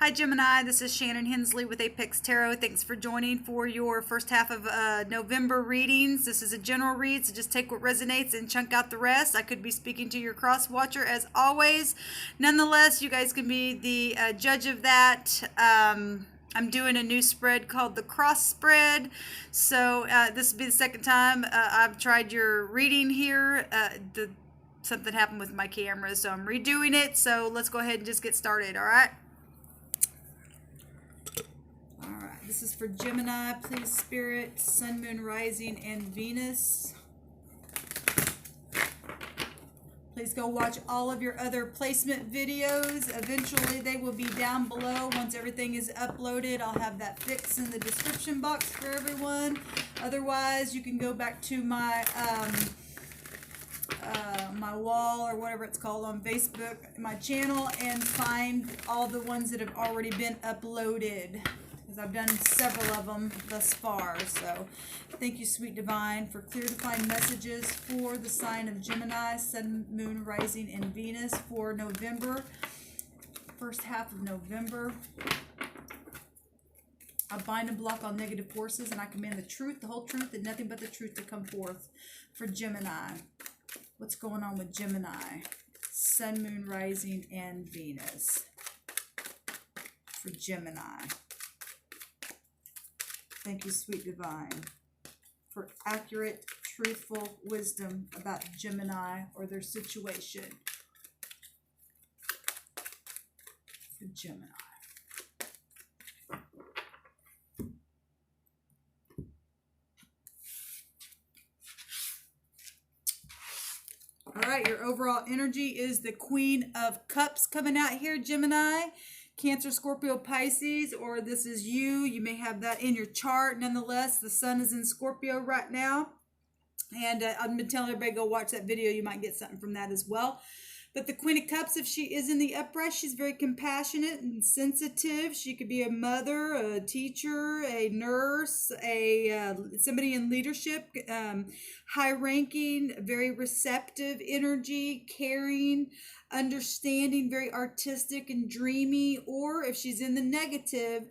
Hi Gemini, this is Shannon Hensley with Apex Tarot. Thanks for joining for your first half of November readings. This is a general read, so just take what resonates and chunk out the rest. I could be speaking to your cross watcher as always. Nonetheless, you guys can be the judge of that. I'm doing a new spread called the cross spread. So this will be the second time I've tried your reading here. Something happened with my camera, so I'm redoing it. So let's go ahead and just get started, all right? Alright, this is for Gemini, please Spirit, Sun, Moon, Rising, and Venus. Please go watch all of your other placement videos. Eventually they will be down below. Once everything is uploaded, I'll have that fixed in the description box for everyone. Otherwise, you can go back to my my wall or whatever it's called on Facebook, my channel, and find all the ones that have already been uploaded. I've done several of them thus far. So thank you, Sweet Divine, for clear defined messages for the sign of Gemini, Sun, Moon, Rising, and Venus for November, first half of November. I bind and block all negative forces, and I command the truth, the whole truth, and nothing but the truth to come forth for Gemini. What's going on with Gemini? Sun, Moon, Rising, and Venus for Gemini. Thank you, Sweet Divine, for accurate, truthful wisdom about Gemini or their situation. For Gemini. All right, your overall energy is the Queen of Cups coming out here, Gemini. Cancer, Scorpio, Pisces, or this is you. You may have that in your chart. Nonetheless, the sun is in Scorpio right now. And I've been telling everybody, go watch that video. You might get something from that as well. But the Queen of Cups, if she is in the upright, she's very compassionate and sensitive. She could be a mother, a teacher, a nurse, somebody in leadership, high-ranking, very receptive energy, caring, understanding, very artistic and dreamy. Or if she's in the negative,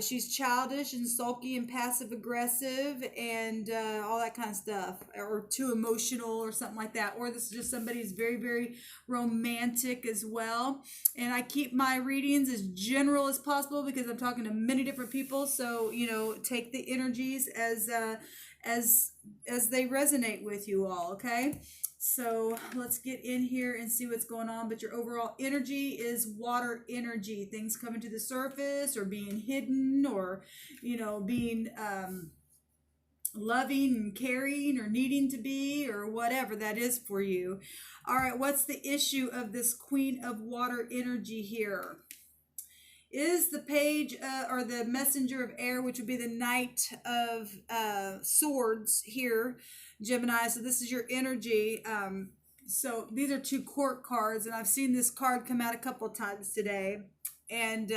she's childish and sulky and passive-aggressive and all that kind of stuff, or too emotional or something like that. Or this is just somebody who's very, very romantic as well. And I keep my readings as general as possible because I'm talking to many different people. So, you know, take the energies as they resonate with you all, okay? So let's get in here and see what's going on. But your overall energy is water energy. Things coming to the surface or being hidden, or, you know, being loving and caring or needing to be, or whatever that is for you. All right, what's the issue of this Queen of Water energy here? Is the page or the messenger of air, which would be the Knight of Swords here, Gemini. So this is your energy. So these are two court cards, and I've seen this card come out a couple of times today. And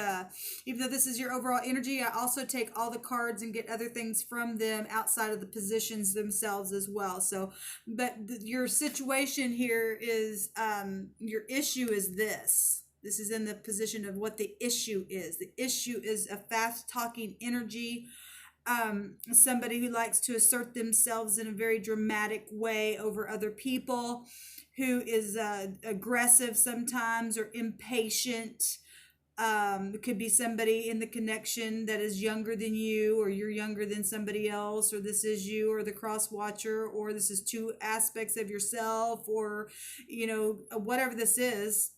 even though this is your overall energy, I also take all the cards and get other things from them outside of the positions themselves as well. So, but your situation here is, your issue is this. This is in the position of what the issue is. The issue is a fast-talking energy, somebody who likes to assert themselves in a very dramatic way over other people, who is aggressive sometimes or impatient. It could be somebody in the connection that is younger than you, or you're younger than somebody else, or this is you or the cross watcher, or this is two aspects of yourself, or, you know, whatever this is.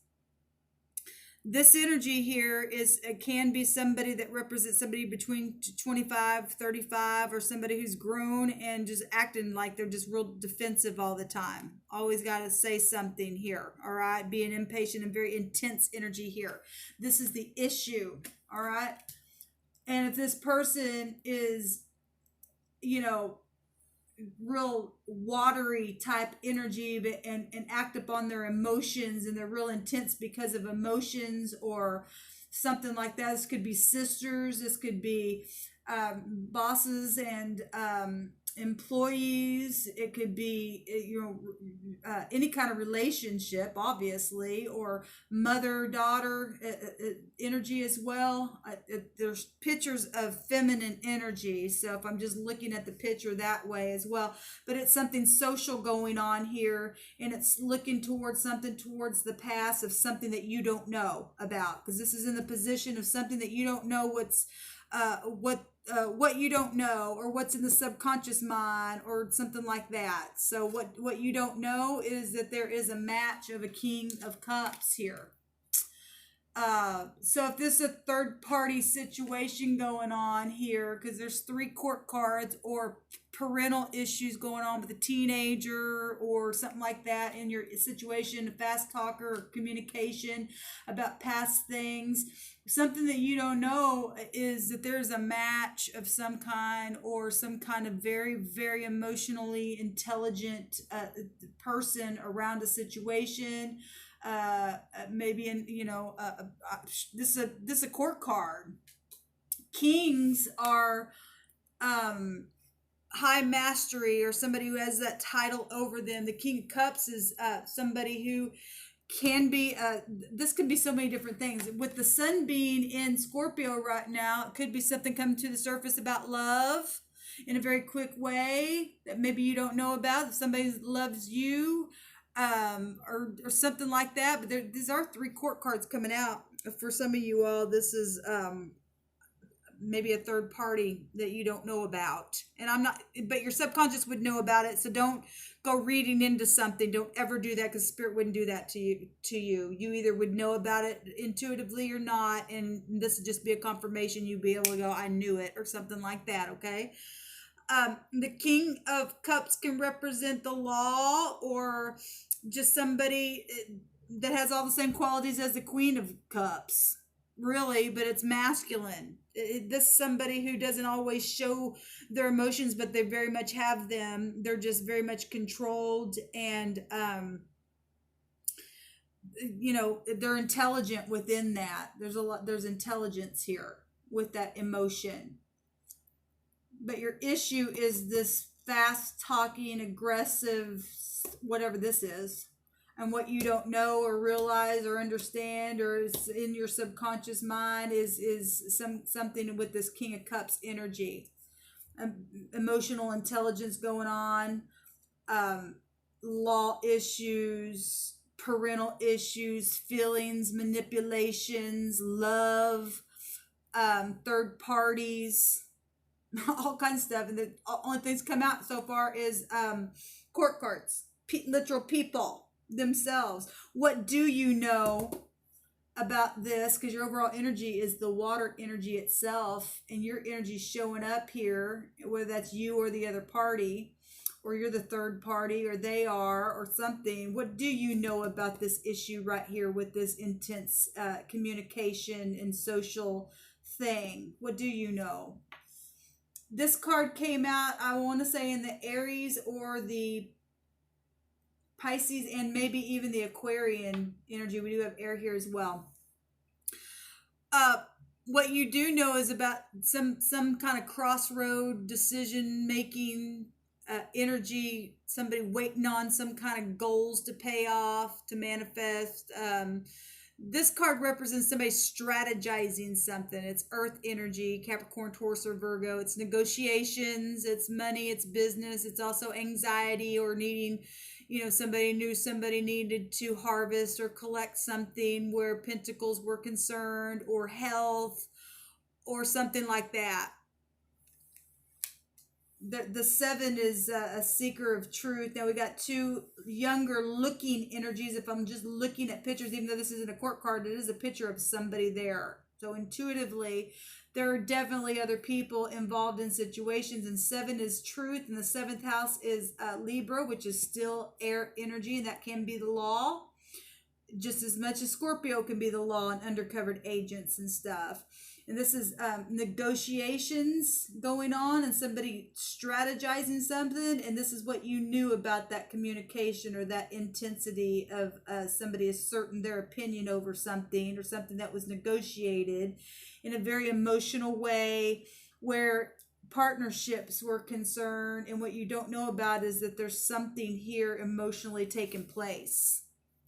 This energy here is, it can be somebody that represents somebody between 25, 35, or somebody who's grown and just acting like they're just real defensive all the time. Always got to say something here, all right? Being impatient and very intense energy here. This is the issue, all right? And if this person is, you know, real watery type energy and act upon their emotions, and they're real intense because of emotions or something like that. This could be sisters, this could be bosses and employees. It could be, any kind of relationship, obviously, or mother-daughter energy as well. There's pictures of feminine energy, so if I'm just looking at the picture that way as well, but it's something social going on here, and it's looking towards something towards the past of something that you don't know about, because this is in the position of something that you don't know what you don't know, or what's in the subconscious mind, or something like that. So what you don't know is that there is a match of a King of Cups here. So if this is a third party situation going on here, because there's 3 court cards, or parental issues going on with a teenager or something like that in your situation, a fast talker or communication about past things. Something that you don't know is that there's a match of some kind, or some kind of very, very emotionally intelligent person around a situation. Maybe in, this is a court card. Kings are high mastery, or somebody who has that title over them. The King of Cups is somebody who can be, this could be so many different things. With the sun being in Scorpio right now, it could be something coming to the surface about love in a very quick way that maybe you don't know about. If somebody loves you, or something like that. But these are 3 court cards coming out for some of you all. This is maybe a third party that you don't know about, and I'm not, but your subconscious would know about it. So don't go reading into something. Don't ever do that, because Spirit wouldn't do that to you. You either would know about it intuitively or not, and this would just be a confirmation. You'd be able to go, I knew it, or something like that. Okay. The King of Cups can represent the law, or just somebody that has all the same qualities as the Queen of Cups, really, but it's masculine. This is somebody who doesn't always show their emotions, but they very much have them. They're just very much controlled, and they're intelligent within that. There's intelligence here with that emotion. But your issue is this fast talking, aggressive, whatever this is, and what you don't know or realize or understand, or is in your subconscious mind, is something with this King of Cups energy. Emotional intelligence going on, law issues, parental issues, feelings, manipulations, love, third parties, all kinds of stuff. And the only things come out so far is court cards, literal people themselves. What do you know about this? Because your overall energy is the water energy itself, and your energy showing up here, whether that's you or the other party, or you're the third party, or they are, or something. What do you know about this issue right here with this intense communication and social thing? What do you know? This card came out, I want to say, in the Aries or the Pisces, and maybe even the Aquarian energy. We do have air here as well. What you do know is about some kind of crossroad decision making energy. Somebody waiting on some kind of goals to pay off, to manifest. This card represents somebody strategizing something. It's earth energy, Capricorn, Taurus, or Virgo. It's negotiations, it's money, it's business. It's also anxiety, or needing, somebody knew somebody needed to harvest or collect something where pentacles were concerned, or health, or something like that. The 7 is a seeker of truth. Now we got 2 younger looking energies. If I'm just looking at pictures, even though this isn't a court card, it is a picture of somebody there. So intuitively, there are definitely other people involved in situations. And 7 is truth. And the 7th house is Libra, which is still air energy. And that can be the law, just as much as Scorpio can be the law and undercovered agents and stuff. And this is negotiations going on, and somebody strategizing something. And this is what you knew about that communication, or that intensity of somebody asserting their opinion over something, or something that was negotiated in a very emotional way, where partnerships were concerned, and what you don't know about is that there's something here emotionally taking place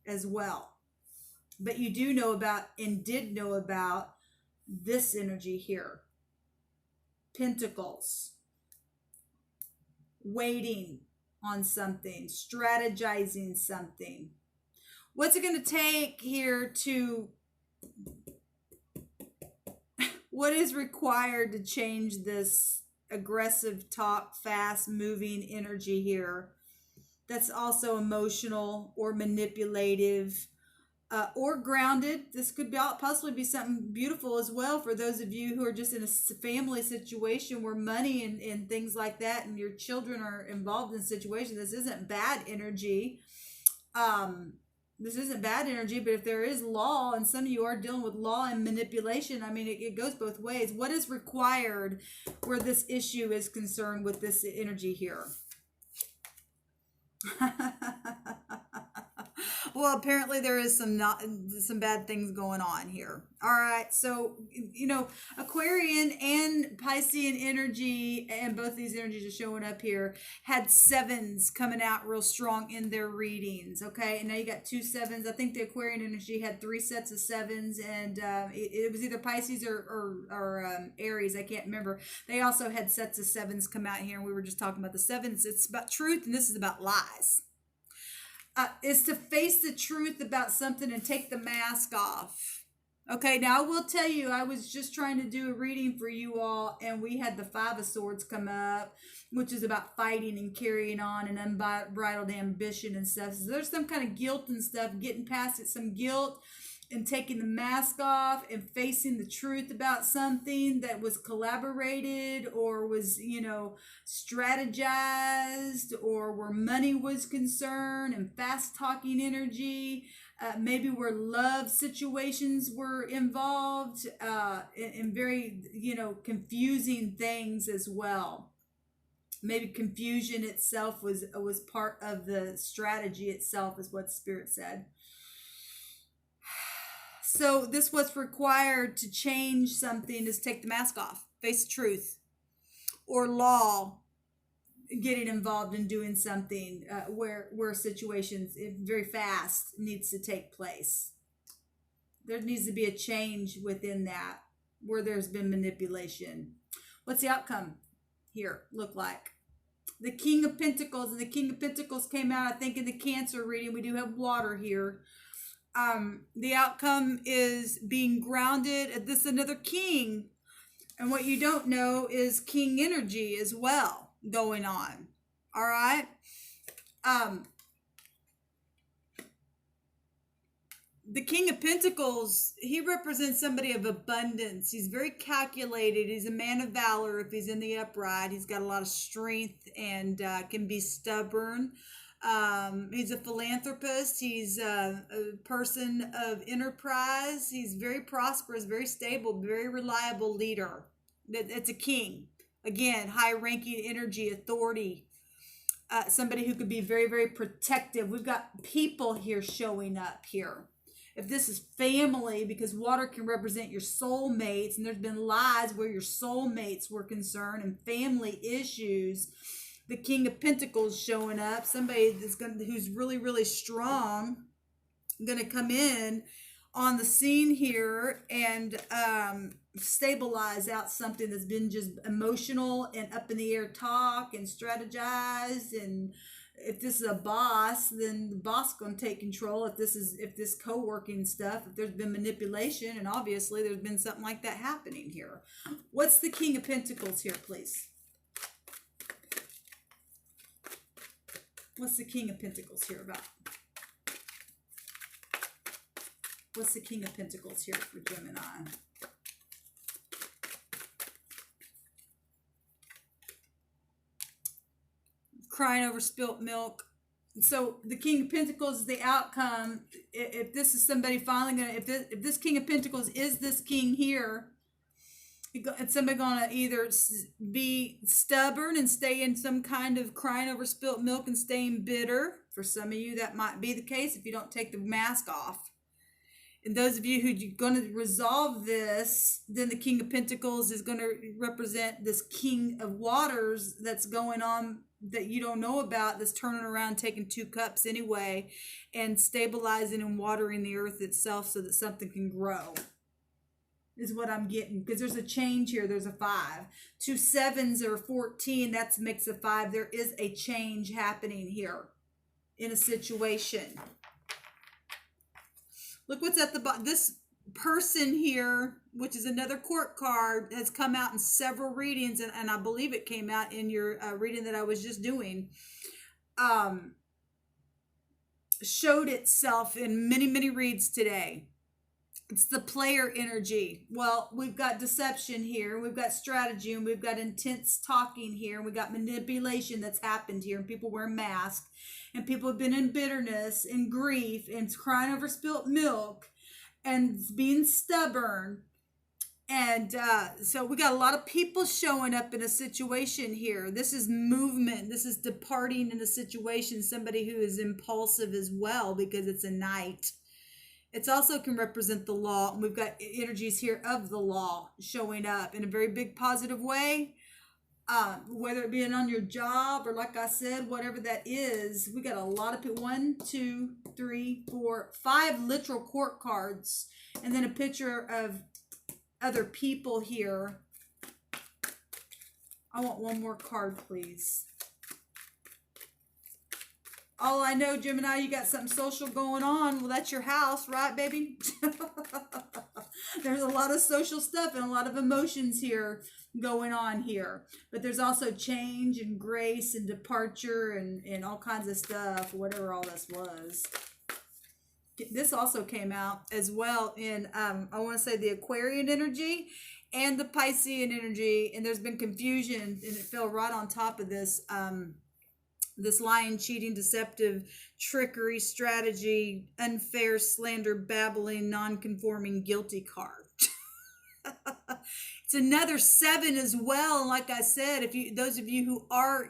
as well. But you do know about and did know about this energy here. Pentacles. Waiting on something. Strategizing something. What's it going to take here to... What is required to change this aggressive, talk, fast moving energy here? That's also emotional or manipulative. Or grounded. This could possibly be something beautiful as well for those of you who are just in a family situation where money and things like that and your children are involved in situations. This isn't bad energy. This isn't bad energy, but if there is law, and some of you are dealing with law and manipulation, I mean, it goes both ways. What is required where this issue is concerned with this energy here? Well, apparently there is some bad things going on here. All right. So, you know, Aquarian and Piscean energy, and both these energies are showing up here, had sevens coming out real strong in their readings. Okay. And now you got 2 sevens. I think the Aquarian energy had 3 sets of sevens, and it was either Pisces or Aries. I can't remember. They also had sets of sevens come out here, and we were just talking about the sevens. It's about truth, and this is about lies. Is to face the truth about something and take the mask off. Okay, now I will tell you, I was just trying to do a reading for you all, and we had the 5 of Swords come up, which is about fighting and carrying on and unbridled ambition and stuff. So there's some kind of guilt and stuff, getting past it, some guilt, and taking the mask off and facing the truth about something that was collaborated or was, you know, strategized, or where money was concerned, and fast talking energy, maybe where love situations were involved, and very, you know, confusing things as well. Maybe confusion itself was part of the strategy itself, is what Spirit said. So this what's required to change something is take the mask off, face the truth, or law, getting involved in doing something where situations very fast needs to take place. There needs to be a change within that where there's been manipulation. What's the outcome here look like? The King of Pentacles, and the King of Pentacles came out, I think, in the Cancer reading. We do have water here. The outcome is being grounded. This is another king. And what you don't know is king energy as well going on. All right. The King of Pentacles, he represents somebody of abundance. He's very calculated. He's a man of valor. If he's in the upright, he's got a lot of strength and can be stubborn. He's a philanthropist. He's a person of enterprise. He's very prosperous, very stable, very reliable leader. It's a king. Again, high-ranking energy, authority. Somebody who could be very, very protective. We've got people here showing up here. If this is family, because water can represent your soulmates, and there's been lies where your soulmates were concerned, and family issues. The King of Pentacles showing up, somebody who's really, really strong, going to come in on the scene here and stabilize out something that's been just emotional and up in the air talk and strategized. And if this is a boss, then the boss is going to take control. If this co-working stuff, if there's been manipulation, and obviously there's been something like that happening here. What's the King of Pentacles here, please? What's the King of Pentacles here about? What's the King of Pentacles here for Gemini? Crying over spilt milk. So the King of Pentacles is the outcome. If this is somebody finally going to, if this King of Pentacles is this king here, it's somebody going to either be stubborn and stay in some kind of crying over spilt milk and staying bitter. For some of you, that might be the case if you don't take the mask off. And those of you who are going to resolve this, then the King of Pentacles is going to represent this King of Waters that's going on that you don't know about, that's turning around, taking 2 cups anyway, and stabilizing and watering the earth itself so that something can grow, is what I'm getting. Because there's a change here. There's a 5. 2 7s or 14, that makes a 5. There is a change happening here in a situation. Look what's at the bottom. This person here, which is another court card, has come out in several readings, and I believe it came out in your reading that I was just doing. Showed itself in many, many reads today. It's the player energy. Well, we've got deception here, we've got strategy, and we've got intense talking here, and we've got manipulation that's happened here, and people wear masks, and people have been in bitterness and grief and crying over spilt milk and being stubborn. And so we got a lot of people showing up in a situation here. This is movement. This is departing in a situation. Somebody who is impulsive as well, because it's a knight. It also can represent the law. And we've got energies here of the law showing up in a very big positive way. Whether it be on your job or, like I said, whatever that is, we got a lot of people. 1, 2, 3, 4, 5 literal court cards, and then a picture of other people here. I want one more card, please. All I know, Gemini, you got something social going on. Well, that's your house, right, baby? There's a lot of social stuff and a lot of emotions here going on here. But there's also change and grace and departure and all kinds of stuff, whatever all this was. This also came out as well in, I want to say, the Aquarian energy and the Piscean energy. And there's been confusion, and it fell right on top of this. This lying, cheating, deceptive, trickery, strategy, unfair, slander, babbling, non-conforming, guilty card. It's another 7 as well. And like I said, if you, those of you who are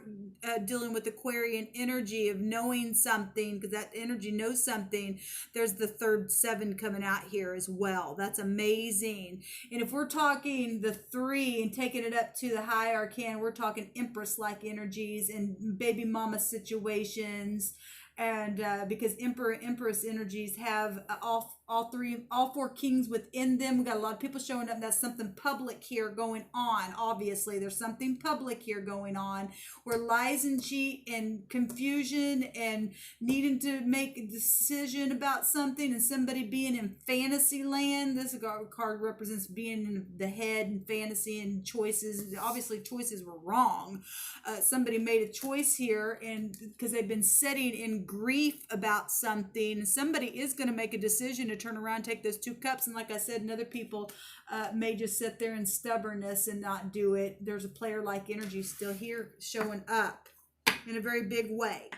dealing with Aquarian energy of knowing something, because that energy knows something, there's the third 7 coming out here as well. That's amazing. And if we're talking the 3 and taking it up to the high arcane, we're talking Empress-like energies and baby mama situations. And because Emperor and Empress energies have all 4 kings within them. We got a lot of people showing up. That's something public here going on. Obviously, there's something public here going on where lies and cheat and confusion and needing to make a decision about something and somebody being in fantasy land. This card represents being in the head and fantasy and choices. Obviously, choices were wrong. Somebody made a choice here, and because they've been sitting in grief about something, somebody is going to make a decision to turn around, take those 2 cups. And like I said, and other people may just sit there in stubbornness and not do it. There's a player-like energy still here showing up in a very big way.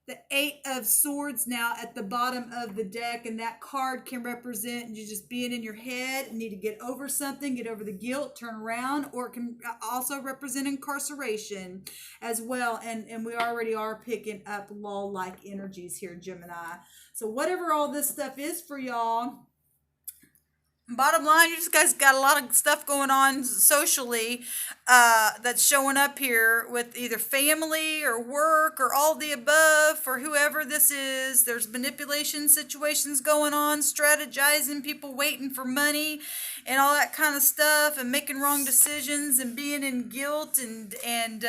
The 8 of Swords now at the bottom of the deck, and that card can represent you just being in your head, need to get over something, get over the guilt, turn around, or it can also represent incarceration as well. And we already are picking up law-like energies here, Gemini. So whatever all this stuff is for y'all, bottom line, you just guys got a lot of stuff going on socially that's showing up here with either family or work or all the above for whoever this is. There's manipulation situations going on, strategizing, people waiting for money and all that kind of stuff, and making wrong decisions and being in guilt and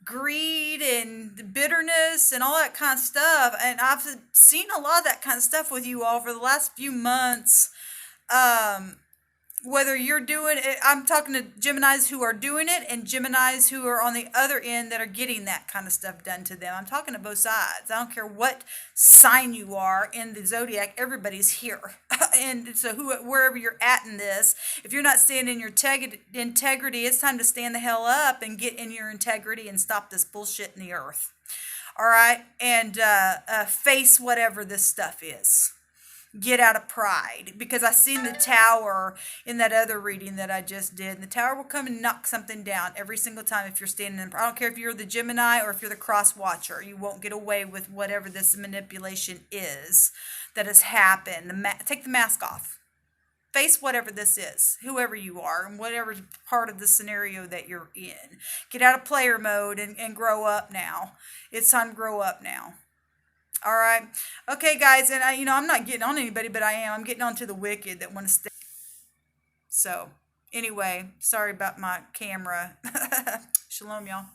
greed and bitterness and all that kind of stuff. And I've seen a lot of that kind of stuff with you all for the last few months. Whether you're doing it, I'm talking to Geminis who are doing it and Geminis who are on the other end that are getting that kind of stuff done to them. I'm talking to both sides. I don't care what sign you are in the Zodiac, everybody's here. And so wherever you're at in this, if you're not staying in your integrity, it's time to stand the hell up and get in your integrity and stop this bullshit in the earth. All right. And face whatever this stuff is. get out of pride, because I seen the tower in that other reading that I just did, and the tower will come and knock something down every single time if you're standing in. I don't care if you're the Gemini or if you're the cross watcher, you won't get away with whatever this manipulation is that has happened. Take the mask off, face whatever this is, whoever you are, and whatever part of the scenario that you're in. Get out of player mode and grow up now. It's time to grow up now. All right. Okay, guys. And I'm not getting on anybody, but I'm getting on to the wicked that want to stay. So, anyway, sorry about my camera. Shalom, y'all.